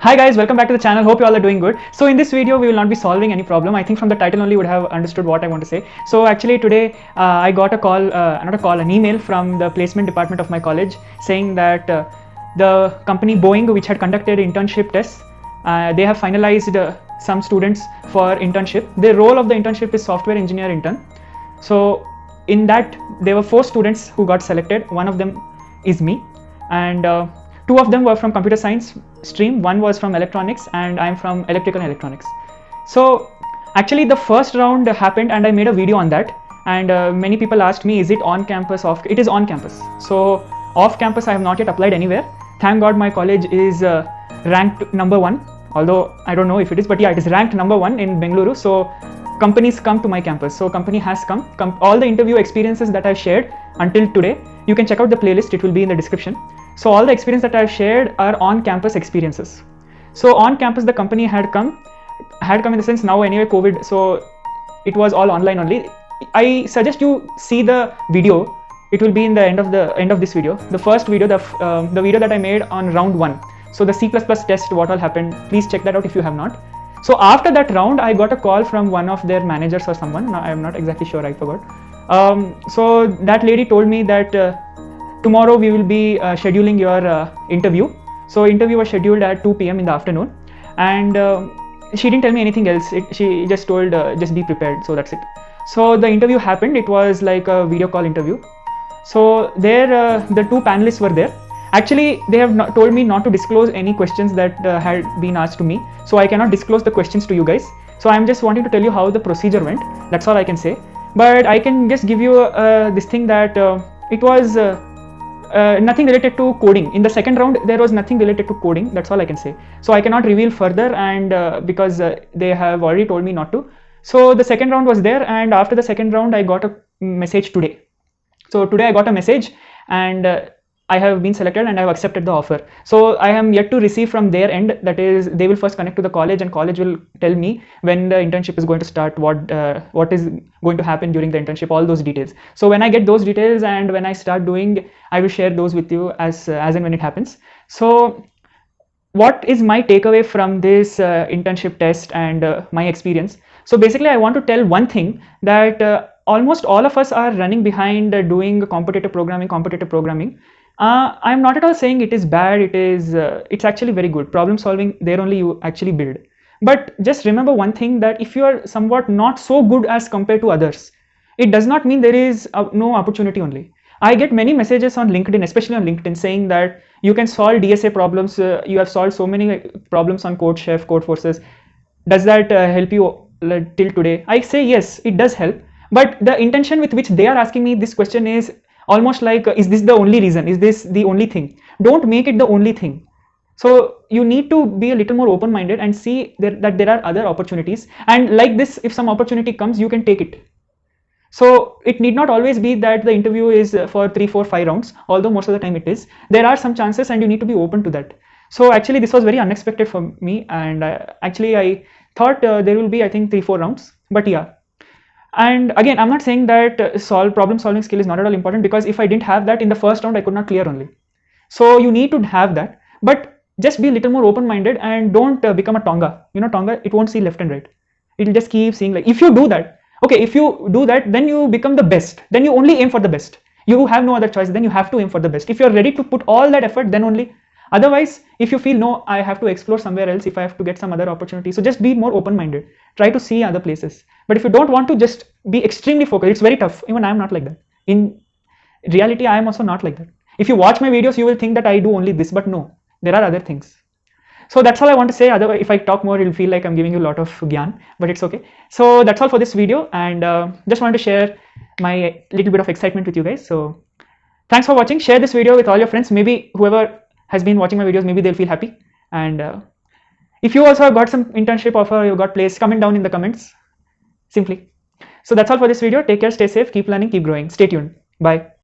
Hi guys, welcome back to the channel. Hope you all are doing good. So in this video we will not be solving any problem. I think from the title only you would have understood what I want to say. So actually today I got a call, not a call, an email from the placement department of my college saying that the company Boeing, which had conducted internship tests, they have finalized some students for internship. The role of the internship is software engineer intern. So in that there were 4 students who got selected. One of them is me, and 2 of them were from computer science stream, one was from electronics, and I'm from electrical and electronics. So actually the first round happened and I made a video on that, and many people asked me, is it on campus, off? It is on campus. So off campus I have not yet applied anywhere. Thank God my college is ranked number 1, although I don't know if it is, but yeah, it is ranked number 1 in Bengaluru. So companies come to my campus. So company has come. All the interview experiences that I've shared until today, you can check out the playlist, it will be in the description. So all the experience that I've shared are on campus experiences. So on campus the company had come in the sense, now anyway COVID, so it was all online only. I suggest you see the video. It will be in the end of this video. The first video, the video that I made on round 1. So the C++ test, what all happened, please check that out if you have not. So after that round I got a call from one of their managers or someone. Now I am not exactly sure, I forgot. So that lady told me that tomorrow we will be scheduling your interview. So interview was scheduled at 2 PM in the afternoon, and she didn't tell me anything else. She just told just be prepared. So that's it. So the interview happened. It was like a video call interview. So there the 2 panelists were there. Actually they have told me not to disclose any questions that had been asked to me. So I cannot disclose the questions to you guys. So I'm just wanting to tell you how the procedure went. That's all I can say. But I can just give you this thing that it was nothing related to coding. In the second round there was nothing related to coding. That's all I can say. So I cannot reveal further, and because they have already told me not to. So the second round was there, and after the second round I got a message today. So today I got a message, and I have been selected and I have accepted the offer. So I am yet to receive from their end, that is they will first connect to the college and college will tell me when the internship is going to start, what is going to happen during the internship, all those details. So when I get those details and when I start doing, I will share those with you as and when it happens. So what is my takeaway from this internship test and my experience? So basically I want to tell one thing, that almost all of us are running behind doing competitive programming. I'm not at all saying it is bad. It's actually very good. Problem solving, there only you actually build. But just remember one thing, that if you are somewhat not so good as compared to others, it does not mean there is no opportunity only. I get many messages on LinkedIn, especially on LinkedIn, saying that you can solve DSA problems. You have solved so many problems on CodeChef, Codeforces. Does that help you till today? I say yes, it does help. But the intention with which they are asking me this question is almost like, is this the only reason? Is this the only thing? Don't make it the only thing. So you need to be a little more open-minded and see that there are other opportunities. And like this, if some opportunity comes, you can take it. So it need not always be that the interview is for 3, 4, 5 rounds, although most of the time it is. There are some chances and you need to be open to that. So actually this was very unexpected for me, and actually I thought there will be, I think, 3, 4 rounds, but yeah. And again, I'm not saying that problem solving skill is not at all important, because if I didn't have that in the first round I could not clear only. So you need to have that, but just be a little more open-minded and don't become a Tonga. You know, Tonga, it won't see left and right. It'll just keep seeing, like, if you do that, okay, if you do that, then you become the best. Then you only aim for the best. You have no other choice. Then you have to aim for the best. If you're ready to put all that effort, then only. Otherwise, if you feel, no, I have to explore somewhere else, if I have to get some other opportunity, so just be more open-minded. Try to see other places. But if you don't want to, just be extremely focused. It's very tough. Even I am not like that. In reality, I am also not like that. If you watch my videos, you will think that I do only this, but no, there are other things. So that's all I want to say. Otherwise, if I talk more, it'll feel like I'm giving you a lot of gyan, but it's okay. So that's all for this video, and just wanted to share my little bit of excitement with you guys. So thanks for watching. Share this video with all your friends. Maybe whoever has been watching my videos, maybe they'll feel happy. And if you also got some internship offer, you got placed, comment down in the comments simply. So that's all for this video. Take care, stay safe, keep learning, keep growing. Stay tuned. Bye.